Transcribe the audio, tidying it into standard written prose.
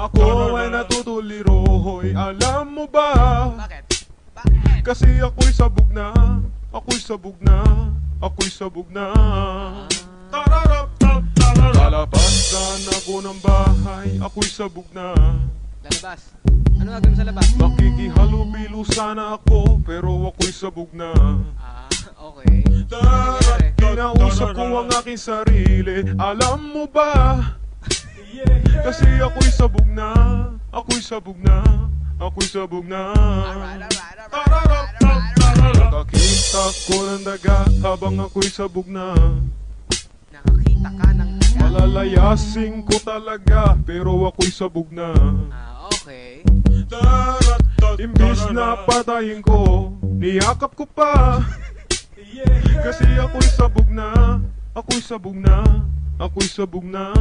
Ako ay natutuliro, hoy, alam mo ba? Bakit? Bakit? Kasi ako'y sabog na, ako'y sabog na, ako'y sabog na. Lalabasan ako ng bahay, ako'y sabog na. Lalabas. Ano gagawin mo sa labas? Makikihalubilo sana ako, pero ako'y sabog na. Okay. Kinausap ko ang aking sarili, alam mo ba? Kasi ako'y sabog na, ako'y sabog na, ako'y sabog na. Nakakita ko ng daga habang ako'y sabog na. Nakakita ka ng daga. Malalayasin ko talaga, pero ako'y sabog na. Okay. Imbis na patayin ko, niyakap ko pa. Kasi ako'y sabog na, ako'y sabog na, ako'y sabog na.